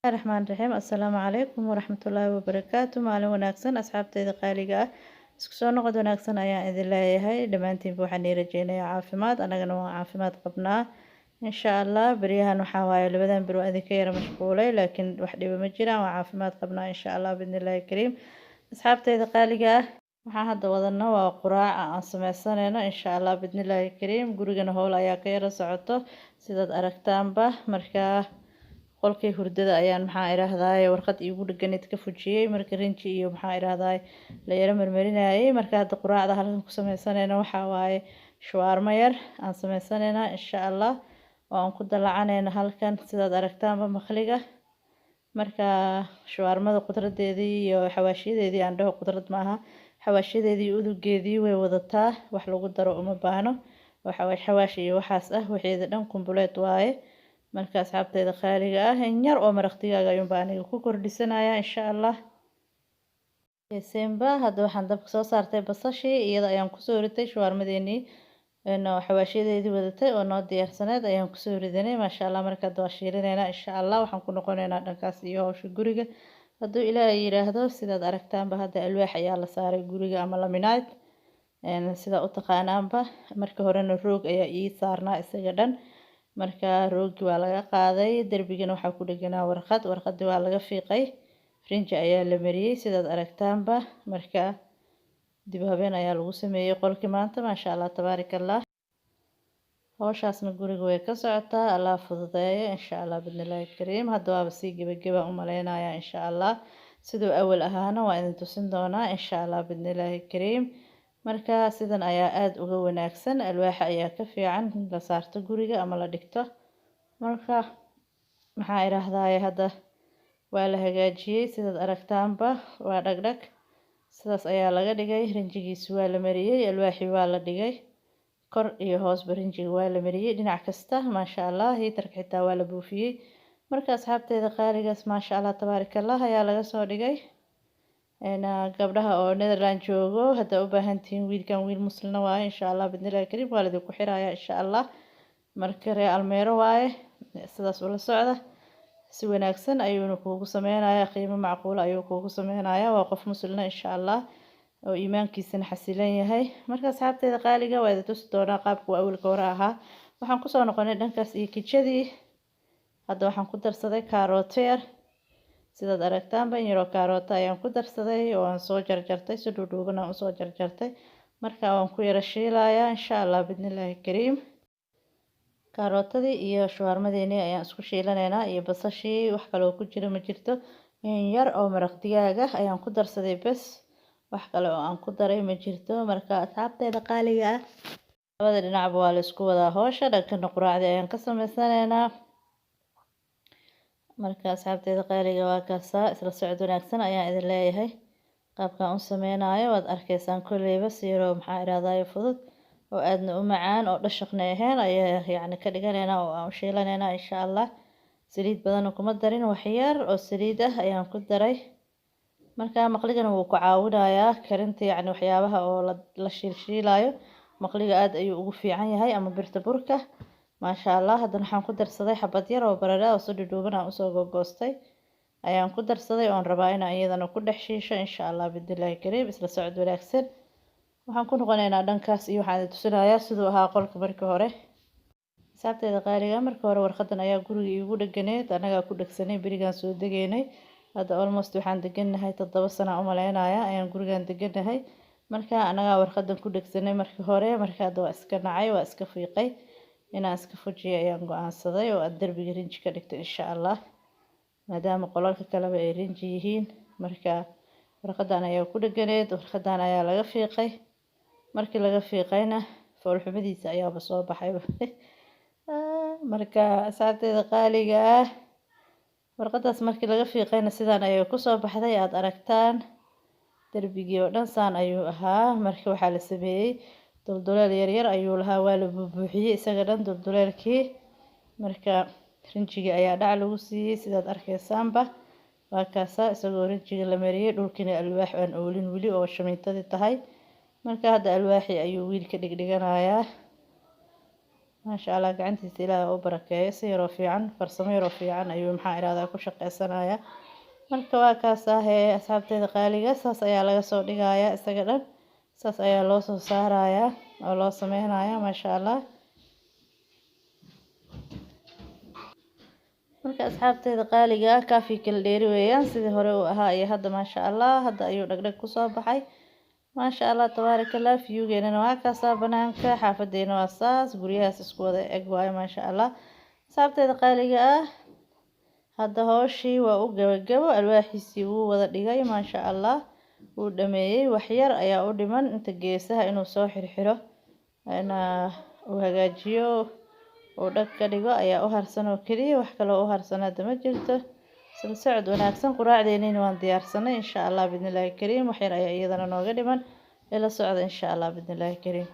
الرحمن الرحيم السلام عليكم ورحمة الله وبركاته مaalin wanaagsan asxaabteyda qaaliga ah isku soo noqod wanaagsan ayaan idin leeyahay dhamaantiin waxaan rajeynayaa caafimaad anagana waan caafimaad qabnaa insha Allah bariyahan waxa waaye labadan bir waa idinka yara mashquulay laakiin wax dhiba ma jiraan waan caafimaad qabnaa insha Allah bidnillaahi kariim asxaabteyda qaaliga ah waxaan hadda wadana waa quraac aan sameysanayno insha Allah bidnillaahi kariim gurigana howl ayaa ka yara socoto sidaad aragtaanba markaa qolkii hurdada ayaan maxaa iraahday warqad iigu dhaganeed ka fujiyay marka rinji iyo maxaa iraahday la yara marmarinayay marka hadda quraacda halkan ku sameysanayna waxa waaye shawarma yar aan sameysanayna insha Allah waan ku dalacanayna halkan sidaad aragtaanba maqliga marka shawarmada qudradeedii iyo xawaashiyadeedii aan dhaho qudrad maaha xawaashiyadeedii udugeedii way wadataa wax lagu daro uma baahno waxa xawaashi iyo waxaas ah wixii dhan kumbuleed waaye marka asxaabteyda qaaliga ah in yar oo maraqtigaaga ayuun baan aniga ku kordhisanayaa insha Allah December hadda waxaan dabka soo saartay basashii iyada ayaan ku soo ritay shawarmadeeni xawaashiyadeedii wadatay oo noo diyaarsaneed ayaan ku soo ridanay maasha Allah marka waa shiilinayna insha Allah waxaan ku noqonaynaa dhankaas iyo hawsha guriga hadduu Ilaahay yiraahdo sidaad aragtaanba hadda alwaax ayaa la saaray guriga ama laminaat sida u taqaanaanba marka horena roog ayaa ii saarnaa isaga dhan marka roogi waa laga qaaday darbigana waxa ku dhaganaa warqadii waa laga fiiqay rinji ayaa la mariyay sidaad aragtaanba marka dib habeen ayaa lagu sameeyay qolkii maanta maasha Allah tabaarakallah hawshaasna guriga way ka socotaa Allah fududeeyo insha Allah bidnillaahi kariim hadda waa si gabagaba u maleynaya insha Allah sidoo awal ahaana waa idin tusin doonaa insha Allah bidnillaahi kariim marka sidan ayaa aad uga wanaagsan alwaaxa ayaa ka fiican la saarto guriga ama la dhigto marka maxaa iraahday hadda waa la hagaajiyay sidaad aragtaanba waa dhagdhag sidaas ayaa laga dhigay rinjigiisu waa la mariyay alwaaxi waa la dhigay kor iyo hoos rinjiga waa la mariyay dhinac kasta maasha Allah hiitarka xitaa waa la buufiyay marka asxaabteyda qaaligaas maasha Allah tabaarakallah ayaa laga soo dhigay gabdhaha oo Netherlands joogo hadda u baahantiin wiilkan wiil muslim waaye insha Allah bidnillaahi kariim waalid ku xiraaya insha Allah marka reer almeero waaye sidaas ula socda si wanaagsan ayuu kuugu sameeynaya qiimo macquul ayuu kuugu sameeynaya waa qof muslim insha Allah oo iimaankiisana xasilan yahay marka asxaabteyda qaaliga waa idin tusi doonaa qaabka awalka hore ahaa waxaan ku soo noqonay dhankaas iyo kijadii hadda waxaan ku darsaday karooteer sidaad aragtaanba yaro karoota ayaan ku darsaday oo aan soo jarjartay si dhuudhuuban aan soo jarjartay marka waan ku yara shiilayaa insha Allah bidnillaahi kariim karootadii iyo shawarmadeeni ayaan isku shiilanaynaa iyo basashii wax kale oo ku jira ma jirto in yar oo maraq digaaga ayaan ku darsaday bas wax kale oo aan ku daray ma jirto marka asxaabteyda qaaliga ah labada dhinacba waa la isku wadaa hawsha dhanka quraacda ayaan ka sameysanaynaa marka asxaabteyda qaaliga waa kaasa isla socod wanaagsan ayaan idin leeyahay qaabkan u sameynayo waad arkaysaan kuleyba siiro maxaa iraahday fudud oo aadna u macaan oo dhashaqna ahayn ayaa yacni ka dhiganayna oo aan shiilanayna insha Allah saliid badan kuma darin wax yar oo saliid ah ayaan ku daray marka maqligana wuu ku caawinayaa karinta yacni waxyaabaha oo la shiilaayo maqliga aad ayuu ugu fiican yahay ama birta burka maasha Allah haddana waxaan ku darsaday xabad yar oo baradho oo soo dhuudhuuban aan usoo goostay ayaan ku darsaday oo aan rabaa inaan iyadana ku dhex shiisho insha Allah bidnillaahi kariim isla socod wanaagsan waxaan ku noqonaynaa dhankaas iyo waxaan tusinayaa sidoo ahaa qolka markii hore asxaabteyda qaaliga markii hore warqadan ayaa guriga iigu dhaganeed anaga ku dhagsanay barigaan soo degaynay hadda almost waxaan deganahay 7 sano u maleynaya ayaan gurigan deganahay marka anaga warqadan ku dhagsanay markii hore marka hadda waa iska nacay waa iska fiiqay inaan iska fujiyo ayaan go'aansaday oo aan darbiga rinji ka dhigto insha Allah maadaama qolalka kale ay rinji yihiin marka warqadan ayaa ku dhaganeed warqadan ayaa laga fiiqay markii laga fiiqayna fool xumadiisa ayaa soo baxay marka asxaabteeda qaaliga ah warqadaas markii laga fiiqayna sidaan ayay kusoo baxday aad aragtaan darbigii oo dhan saan ayuu ahaa markii waxaa la sameeyey dulduleel yaryar ayuu lahaa waa la buuxiyey isaga dhan dulduleelkii marka rinjigii ayaa dhac lagu siiyey sidaad arkaysaanba waa kaasa isagoo rinjiga la mariyey dhulkina alwaax aan oolin weli oo shamiintadii tahay marka hadda alwaaxii ayuu wiilka dhigdhiganayaa maasha allah gacantiisa ilaahay u barakeeyo si yaroo fiican farsamo yaroo fiican ayuu maxaa iraahdaa ku shaqaysanayaa marka waa kaas asxaabteeda qaaliga saas ayaa laga soo dhigayaa isaga dhan saas ayaa loo soo saarayaa oo loo sameynayaa maasha allah marka asxaabteeda qaaliga kaafi kala dheeri weeyaan sidii hore uu ahaa iyo hadda maasha allah hadda ayuu dhagdhag ku soo baxay maasha allah tabaarakallah fiyugeena waa kaasa banaanka xaafadeena waa saas guriyahaas isku wada eg waayo maasha allah asxaabteeda qaaliga ah hadda hooshii waa u gabagabo alwaaxiisii wuu wada dhigay maasha allah wuu dhameeyey wax yar ayaa u dhiman inta geesaha inuu soo xirxiro uu hagaajiyo oo dhag ka dhigo ayaa u harsan oo kaliya wax kale oo u harsan hadda ma jirto sida socod wanaagsan quraacdeennina waan diyaarsanay insha allah bidnillaahi kariim wax yar ayaa iyadana nooga dhiman ila socda insha allah bidnillaahi kariim